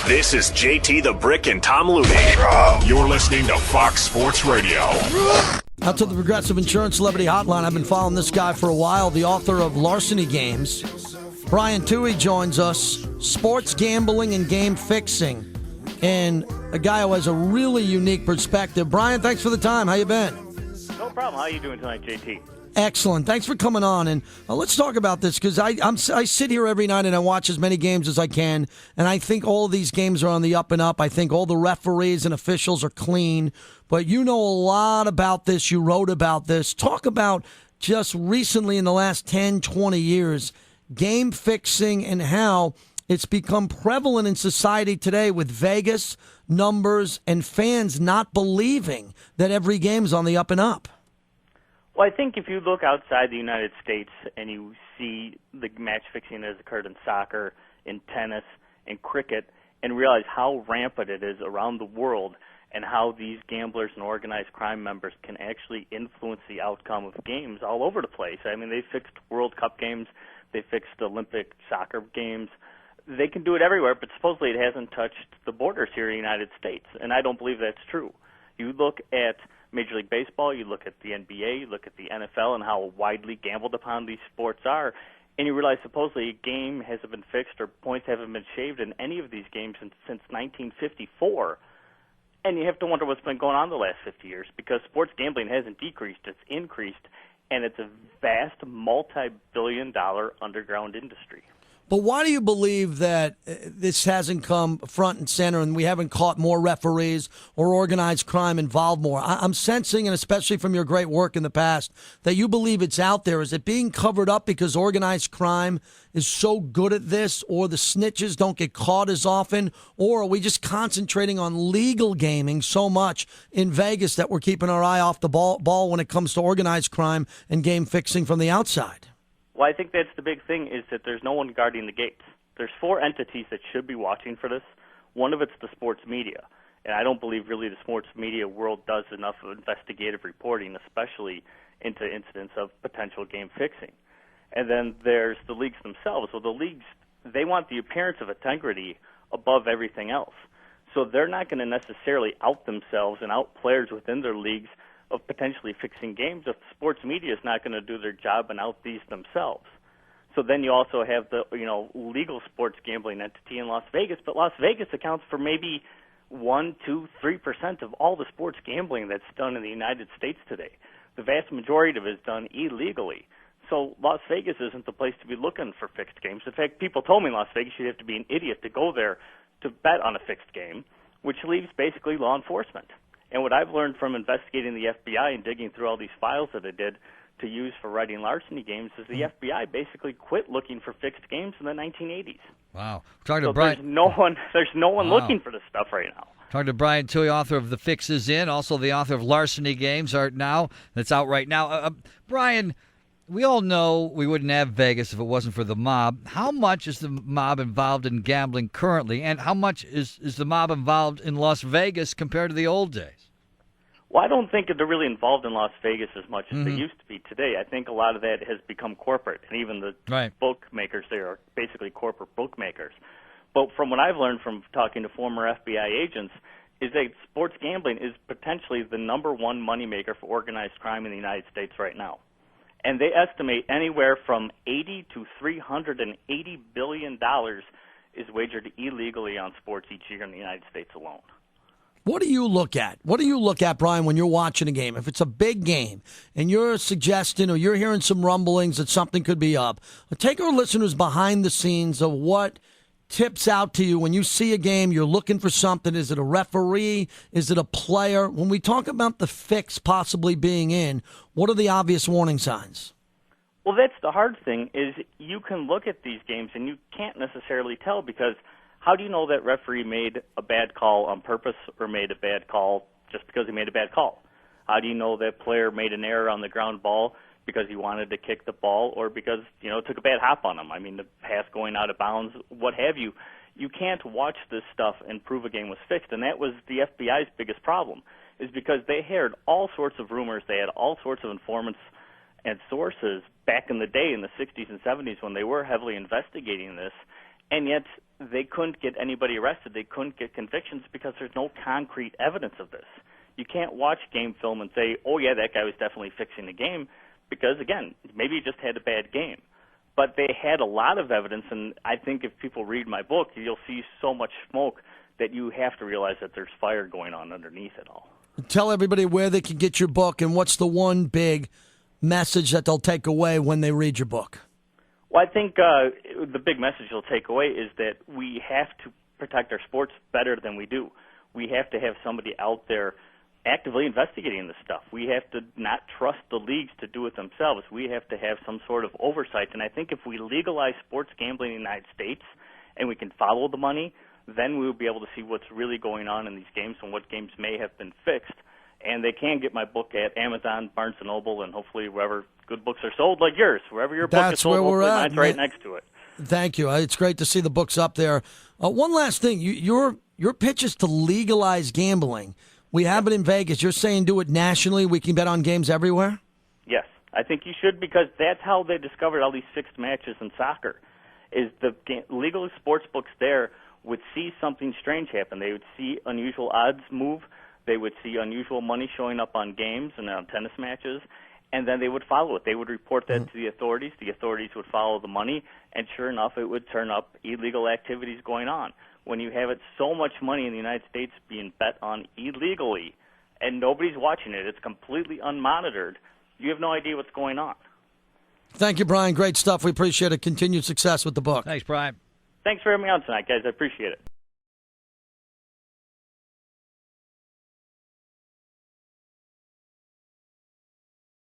This is JT the Brick and Tom Looney. You're listening to Fox Sports Radio. Out to the Progressive Insurance Celebrity Hotline. I've been following this guy for a while, the author of Larceny Games. Brian Tuohy joins us, sports gambling and game fixing, and a guy who has a really unique perspective. Brian, thanks for the time. How you been? No problem. How are you doing tonight, JT? Excellent. Thanks for coming on. And let's talk about this, because I sit here every night and I watch as many games as I can, and I think all of these games are on the up and up. I think all the referees and officials are clean. But you know a lot about this. You wrote about this. Talk about just recently in the last 10, 20 years, game fixing and how it's become prevalent in society today with Vegas, numbers, and fans not believing that every game's on the up and up. Well, I think if you look outside the United States and you see the match fixing that has occurred in soccer, in tennis, in cricket, and realize how rampant it is around the world and how these gamblers and organized crime members can actually influence the outcome of games all over the place. I mean, they fixed World Cup games. They fixed Olympic soccer games. They can do it everywhere, but supposedly it hasn't touched the borders here in the United States, and I don't believe that's true. You look at Major League Baseball, you look at the NBA, you look at the NFL and how widely gambled upon these sports are, and you realize supposedly a game hasn't been fixed or points haven't been shaved in any of these games since 1954. And you have to wonder what's been going on the last 50 years, because sports gambling hasn't decreased, it's increased, and it's a vast multi-billion-dollar underground industry. But why do you believe that this hasn't come front and center and we haven't caught more referees or organized crime involved more? I'm sensing, and especially from your great work in the past, that you believe it's out there. Is it being covered up because organized crime is so good at this, or the snitches don't get caught as often, or are we just concentrating on legal gaming so much in Vegas that we're keeping our eye off the ball when it comes to organized crime and game fixing from the outside? Well, I think that's the big thing, is that there's no one guarding the gates. There's four entities that should be watching for this. One of it's the sports media, and I don't believe really the sports media world does enough of investigative reporting, especially into incidents of potential game fixing. And then there's the leagues themselves. Well, the leagues, they want the appearance of integrity above everything else. So they're not going to necessarily out themselves and out players within their leagues of potentially fixing games if the sports media is not going to do their job and out these themselves. So then you also have the legal sports gambling entity in Las Vegas, but Las Vegas accounts for maybe 1, 2, 3% of all the sports gambling that's done in the United States today. The vast majority of it is done illegally. So Las Vegas isn't the place to be looking for fixed games. In fact, people told me in Las Vegas you'd have to be an idiot to go there to bet on a fixed game, which leaves basically law enforcement. And what I've learned from investigating the FBI and digging through all these files that I did to use for writing Larceny Games is the FBI basically quit looking for fixed games in the 1980s. Wow. Talking to So Brian. there's no one looking for this stuff right now. Talking to Brian Tuohy, author of The Fix Is In, also the author of Larceny Games, that's out right now. Brian, we all know we wouldn't have Vegas if it wasn't for the mob. How much is the mob involved in gambling currently, and how much is the mob involved in Las Vegas compared to the old days? Well, I don't think they're really involved in Las Vegas as much as they used to be today. I think a lot of that has become corporate, and even the bookmakers there are basically corporate bookmakers. But from what I've learned from talking to former FBI agents is that sports gambling is potentially the number one moneymaker for organized crime in the United States right now. And they estimate anywhere from $80 to $380 billion is wagered illegally on sports each year in the United States alone. What do you look at? What do you look at, Brian, when you're watching a game? If it's a big game and you're suggesting or you're hearing some rumblings that something could be up, take our listeners behind the scenes of what tips out to you when you see a game, you're looking for something. Is it a referee? Is it a player? When we talk about the fix possibly being in, what are the obvious warning signs? Well, that's the hard thing, is you can look at these games and you can't necessarily tell, because how do you know that referee made a bad call on purpose or made a bad call just because he made a bad call? How do you know that player made an error on the ground ball because he wanted to kick the ball or because, it took a bad hop on him? I mean, the pass going out of bounds, what have you. You can't watch this stuff and prove a game was fixed, and that was the FBI's biggest problem, is because they heard all sorts of rumors. They had all sorts of informants and sources back in the day in the 60s and 70s when they were heavily investigating this, and yet they couldn't get anybody arrested. They couldn't get convictions because there's no concrete evidence of this. You can't watch game film and say, oh, yeah, that guy was definitely fixing the game because, again, maybe he just had a bad game. But they had a lot of evidence, and I think if people read my book, you'll see so much smoke that you have to realize that there's fire going on underneath it all. Tell everybody where they can get your book and what's the one big message that they'll take away when they read your book. Well, I think the big message you'll take away is that we have to protect our sports better than we do. We have to have somebody out there actively investigating this stuff. We have to not trust the leagues to do it themselves. We have to have some sort of oversight. And I think if we legalize sports gambling in the United States and we can follow the money, then we will be able to see what's really going on in these games and what games may have been fixed. And they can get my book at Amazon, Barnes & Noble, and hopefully wherever good books are sold, like yours. Wherever your book is sold, hopefully mine's right next to it. Thank you. It's great to see the books up there. One last thing. Your pitch is to legalize gambling. We have it in Vegas. You're saying do it nationally? We can bet on games everywhere? Yes. I think you should because that's how they discovered all these fixed matches in soccer, is the legal sports books there would see something strange happen. They would see unusual odds move. They would see unusual money showing up on games and on tennis matches, and then they would follow it. They would report that to the authorities. The authorities would follow the money, and sure enough, it would turn up illegal activities going on. When you have so much money in the United States being bet on illegally, and nobody's watching it, it's completely unmonitored, you have no idea what's going on. Thank you, Brian. Great stuff. We appreciate it. Continued success with the book. Thanks, Brian. Thanks for having me on tonight, guys. I appreciate it.